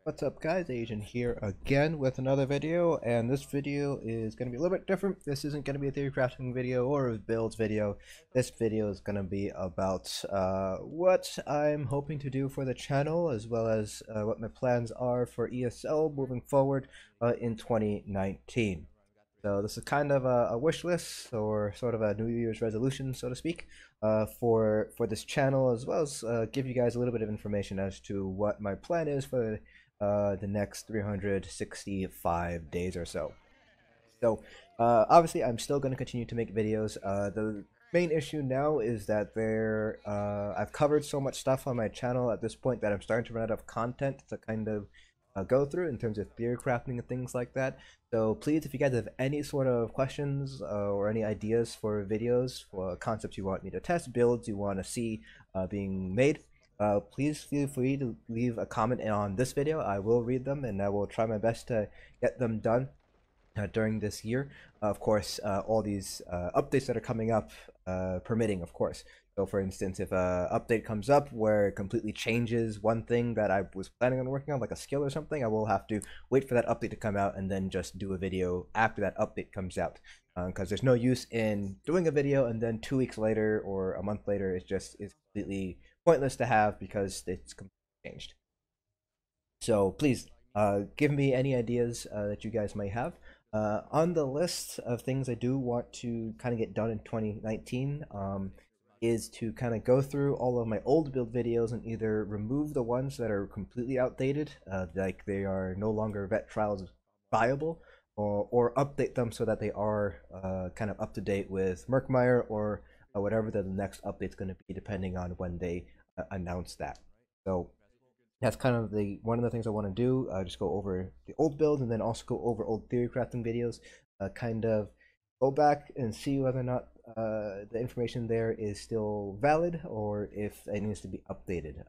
What's up guys, Asian here again with another video, and this video is going to be a little bit different. This isn't going to be a theory crafting video or a builds video. This video is going to be about what I'm hoping to do for the channel, as well as what my plans are for ESO moving forward in 2019. So this is kind of a wish list, or sort of a New Year's resolution, so to speak, for this channel, as well as give you guys a little bit of information as to what my plan is for the next 365 days or so. So obviously I'm still going to continue to make videos. The main issue now is that I've covered so much stuff on my channel at this point that I'm starting to run out of content to kind of go through in terms of theory crafting and things like that. So please, if you guys have any sort of questions or any ideas for videos, for concepts you want me to test, builds you want to see being made, please feel free to leave a comment on this video. I will read them and I will try my best to get them done during this year. Of course, all these updates that are coming up, permitting, of course. So for instance, if an update comes up where it completely changes one thing that I was planning on working on, like a skill or something, I will have to wait for that update to come out and then just do a video after that update comes out. Because there's no use in doing a video and then 2 weeks later or a month later it's completely pointless to have because it's completely changed. So please give me any ideas that you guys might have. On the list of things I do want to kind of get done in 2019 is to kind of go through all of my old build videos and either remove the ones that are completely outdated, like they are no longer vet trials viable, or update them so that they are kind of up to date with Murkmire or whatever the next update's going to be, depending on when they announce that. So that's kind of one of the things I want to do. Just go over the old builds and then also go over old theory crafting videos, kind of go back and see whether or not the information there is still valid or if it needs to be updated.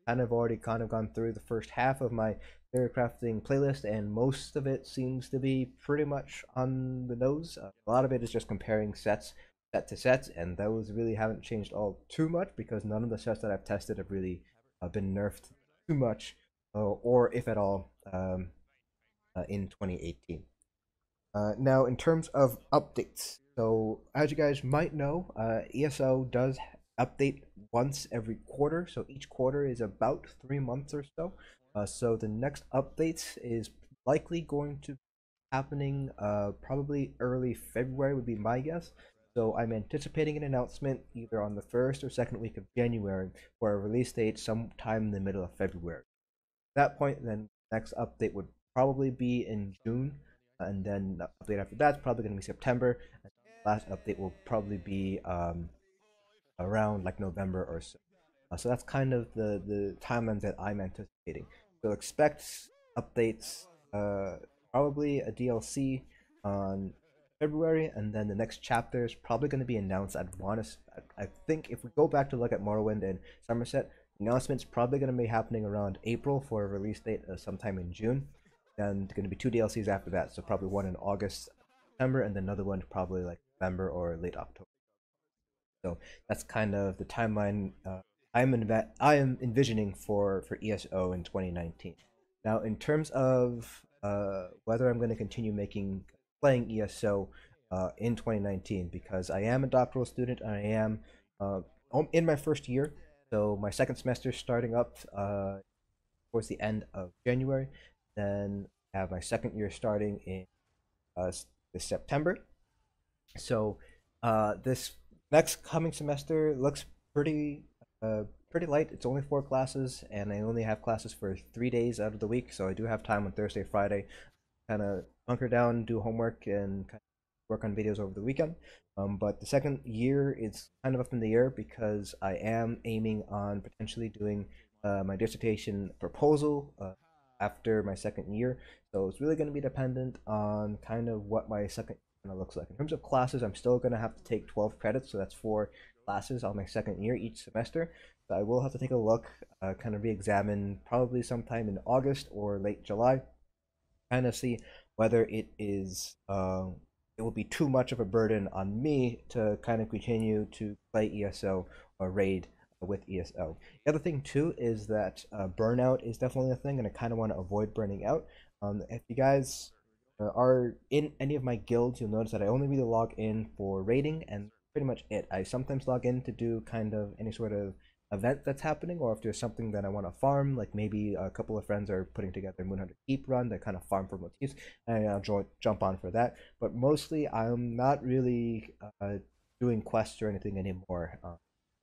Kind of already gone through the first half of my theory crafting playlist, and most of it seems to be pretty much on the nose. A lot of it is just comparing set to sets, and those really haven't changed all too much because none of the sets that I've tested have really been nerfed too much, or if at all, in 2018. Now, in terms of updates, so as you guys might know, ESO does update once every quarter. So each quarter is about 3 months or so. So the next updates is likely going to be happening probably early February would be my guess. So I'm anticipating an announcement either on the first or second week of January for a release date sometime in the middle of February. At that point, then the next update would probably be in June, and then the update after that's probably going to be September, and the last update will probably be around like November or so. So that's kind of the timelines that I'm anticipating. So expect updates, probably a DLC on February, and then the next chapter is probably going to be announced. I think if we go back to look at Morrowind and Somerset, announcement's probably going to be happening around April for a release date sometime in June. And going to be 2 DLCs after that, so probably one in August, September, and then another one probably like November or late October. So that's kind of the timeline I am envisioning for ESO in 2019. Now, in terms of whether I'm going to continue playing ESO in 2019, because I am a doctoral student and I am in my first year, so my second semester is starting up towards the end of January. Then I have my second year starting in this September. So this next coming semester looks pretty light. It's only 4 classes, and I only have classes for 3 days out of the week. So I do have time on Thursday, Friday, kind of bunker down, do homework, and kind of work on videos over the weekend. But the second year is kind of up in the air because I am aiming on potentially doing my dissertation proposal after my second year. So it's really going to be dependent on kind of what my second year looks like. In terms of classes, I'm still going to have to take 12 credits, so that's 4 classes on my second year each semester. So I will have to take a look, kind of re-examine probably sometime in August or late July, kind of see whether it will be too much of a burden on me to kind of continue to play ESO or raid with ESO. The other thing too is that burnout is definitely a thing, and I kind of want to avoid burning out. If you guys are in any of my guilds, you'll notice that I only really log in for raiding, and pretty much it. I sometimes log in to do kind of any sort of event that's happening, or if there's something that I want to farm, like maybe a couple of friends are putting together Moonhunter Keep run, they kind of farm for motifs, and I'll jump on for that. But mostly, I'm not really doing quests or anything anymore.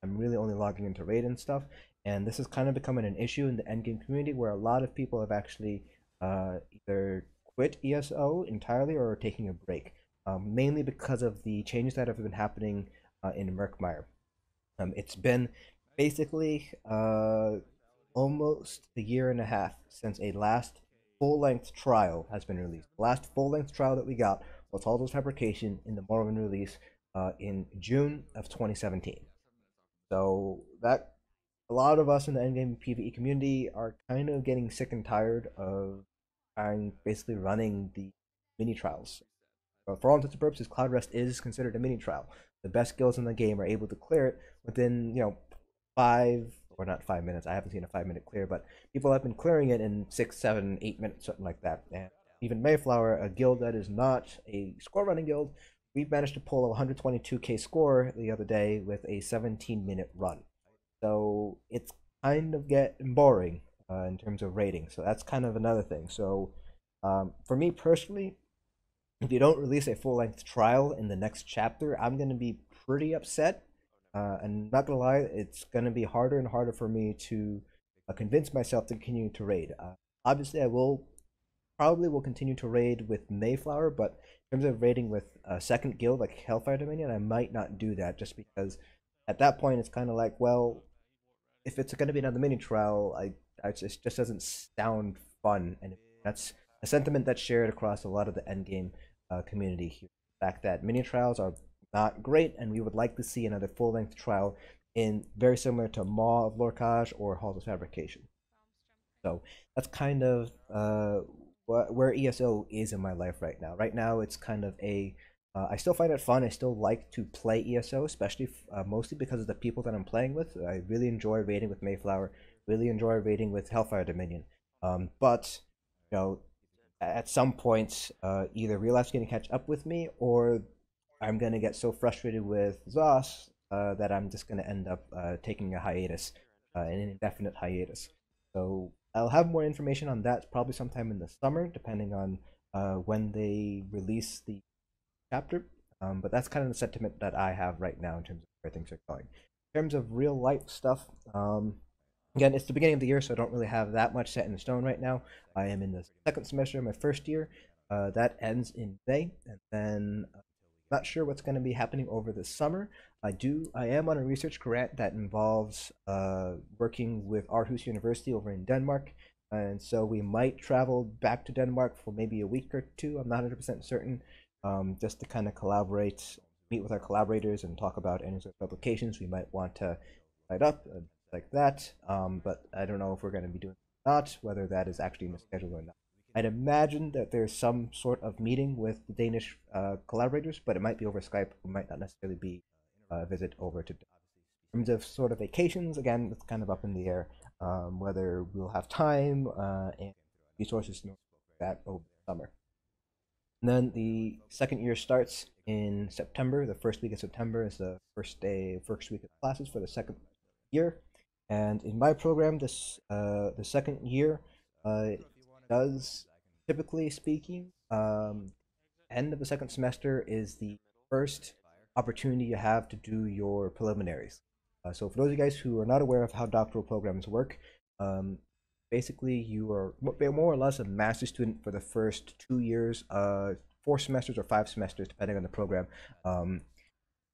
I'm really only logging into raid and stuff, and this is kind of becoming an issue in the endgame community where a lot of people have actually either quit ESO entirely or are taking a break, mainly because of the changes that have been happening in Murkmire. It's been basically almost a year and a half since a last full-length trial has been released. The last full-length trial that we got was Halls Fabrication in the Morrowind release in June of 2017. So that a lot of us in the endgame PvE community are kind of getting sick and tired of basically running the mini trials. For all intents and purposes, Cloud Rest is considered a mini trial. The best guilds in the game are able to clear it within, 5 or not 5 minutes. I haven't seen a 5 minute clear, but people have been clearing it in 6, 7, 8 minutes, something like that. And even Mayflower, a guild that is not a score running guild, we've managed to pull a 122k score the other day with a 17-minute run. So it's kind of getting boring in terms of rating. So that's kind of another thing. So for me personally, if you don't release a full-length trial in the next chapter, I'm going to be pretty upset. And not gonna lie, it's going to be harder and harder for me to convince myself to continue to raid. Obviously, I will continue to raid with Mayflower, but in terms of raiding with a second guild like Hellfire Dominion, I might not do that just because at that point it's kind of like, well, if it's going to be another mini trial, it just doesn't sound fun, and that's a sentiment that's shared across a lot of the endgame community here. The fact that mini trials are not great, and we would like to see another full-length trial in very similar to Maw of Lorcage or Halls of Fabrication. So that's kind of where ESO is in my life right now. Right now, it's kind of I still find it fun. I still like to play ESO, especially mostly because of the people that I'm playing with. I really enjoy raiding with Mayflower. Really enjoy raiding with Hellfire Dominion. But at some point, either real life's going to catch up with me, or I'm going to get so frustrated with Zos that I'm just going to end up taking a hiatus, an indefinite hiatus. So I'll have more information on that probably sometime in the summer, depending on when they release the chapter. But that's kind of the sentiment that I have right now in terms of where things are going. In terms of real life stuff, again, it's the beginning of the year, so I don't really have that much set in stone right now. I am in the second semester of my first year. That ends in May, and then not sure what's going to be happening over the summer. I am on a research grant that involves working with Aarhus University over in Denmark, and so we might travel back to Denmark for maybe a week or two. I'm not 100% certain, just to kind of collaborate, meet with our collaborators, and talk about any sort of publications we might want to write up, like that. But I don't know if we're going to be doing it or not, whether that is actually in the schedule or not. I'd imagine that there's some sort of meeting with the Danish collaborators, but it might be over Skype. It might not necessarily be a visit over to. In terms of sort of vacations, again, it's kind of up in the air whether we'll have time and resources to know that over the summer. And then the second year starts in September. The first week of September is the first week of classes for the second year. And in my program, the second year does, typically speaking, end of the second semester is the first opportunity you have to do your preliminaries. So for those of you guys who are not aware of how doctoral programs work, basically you are more or less a master's student for the first 2 years, 4 semesters or 5 semesters, depending on the program,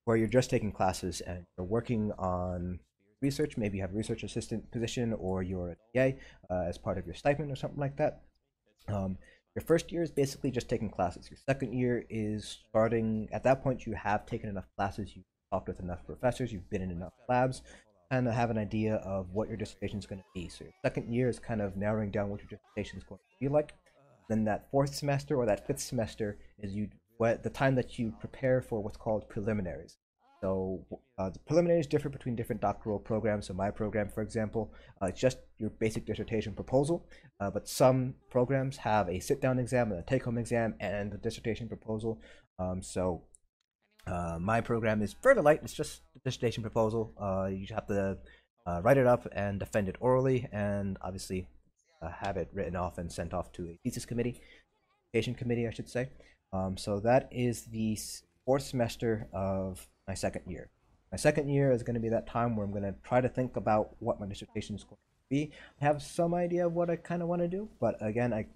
where you're just taking classes and you're working on research. Maybe you have a research assistant position, or you're a TA as part of your stipend or something like that. Your first year is basically just taking classes. Your second year is starting, at that point you have taken enough classes, you've talked with enough professors, you've been in enough labs, kind of have an idea of what your dissertation is going to be. So your second year is kind of narrowing down what your dissertation is going to be like. Then that fourth semester or that fifth semester is the time that you prepare for what's called preliminaries. So the preliminaries differ between different doctoral programs. So my program, for example, it's just your basic dissertation proposal, but some programs have a sit-down exam and a take-home exam and a dissertation proposal. My program is fairly light. It's just a dissertation proposal. You have to write it up and defend it orally, and obviously have it written off and sent off to a thesis committee, dissertation committee, I should say. So that is the fourth semester of my second year. My second year is going to be that time where I'm going to try to think about what my dissertation is going to be. I have some idea of what I kind of want to do, but again, I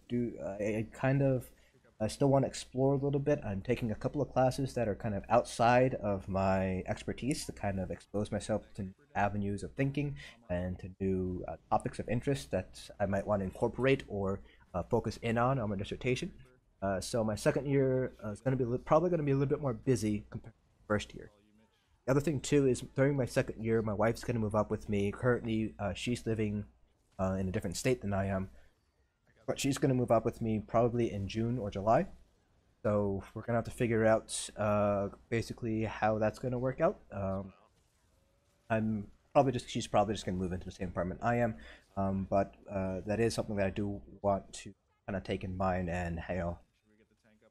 still want to explore a little bit. I'm taking a couple of classes that are kind of outside of my expertise to kind of expose myself to avenues of thinking and to new topics of interest that I might want to incorporate or focus in on my dissertation. So my second year is going to be probably going to be a little bit more busy compared to the first year. The other thing too is during my second year, my wife's going to move up with me. Currently, she's living in a different state than I am, but she's going to move up with me probably in June or July. So we're going to have to figure out basically how that's going to work out. She's probably just going to move into the same apartment I am, but that is something that I do want to kind of take in mind, and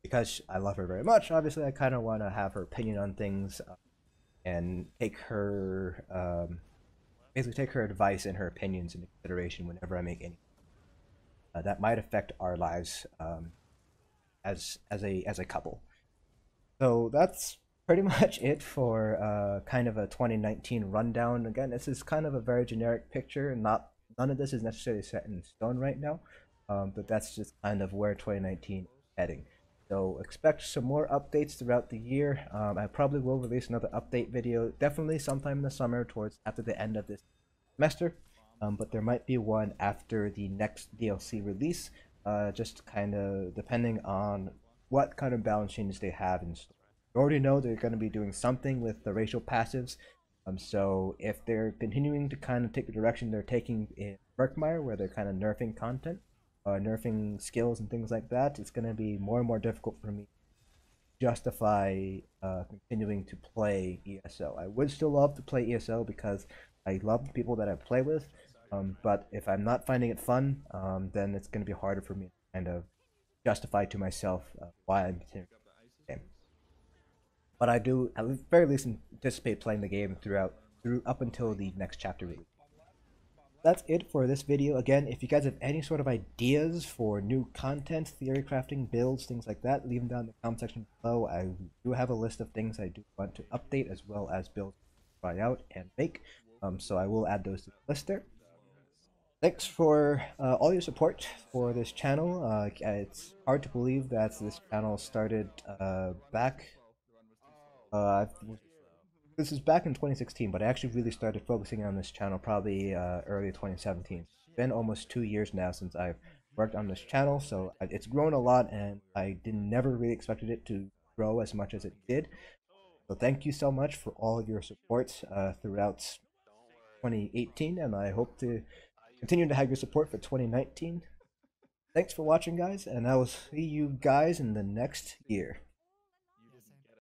because I love her very much, obviously I kind of want to have her opinion on things and take her basically take her advice and her opinions into consideration whenever I make any that might affect our lives as a couple. So that's pretty much it for kind of a 2019 rundown. Again, this is kind of a very generic picture, and none of this is necessarily set in stone right now, but that's just kind of where 2019 is heading. So expect some more updates throughout the year. I probably will release another update video, definitely sometime in the summer, towards after the end of this semester. But there might be one after the next DLC release, just kind of depending on what kind of balance changes they have in store. You already know they're going to be doing something with the racial passives. So if they're continuing to kind of take the direction they're taking in Murkmire, where they're kind of nerfing content, nerfing skills and things like that, it's going to be more and more difficult for me to justify continuing to play ESO. I would still love to play ESO because I love the people that I play with, but if I'm not finding it fun, then it's going to be harder for me to kind of justify to myself why I'm continuing the game. But I do, at the very least, anticipate playing the game through up until the next chapter release. That's it for this video. Again, if you guys have any sort of ideas for new content, theory crafting, builds, things like that, leave them down in the comment section below. I do have a list of things I do want to update, as well as builds to try out and make. So I will add those to the list there. Thanks for all your support for this channel. It's hard to believe that this channel started back. This is back in 2016, but I actually really started focusing on this channel probably early 2017. It's been almost 2 years now since I've worked on this channel, so it's grown a lot, and I never really expected it to grow as much as it did. So thank you so much for all of your support throughout 2018, and I hope to continue to have your support for 2019. Thanks for watching, guys, and I will see you guys in the next year.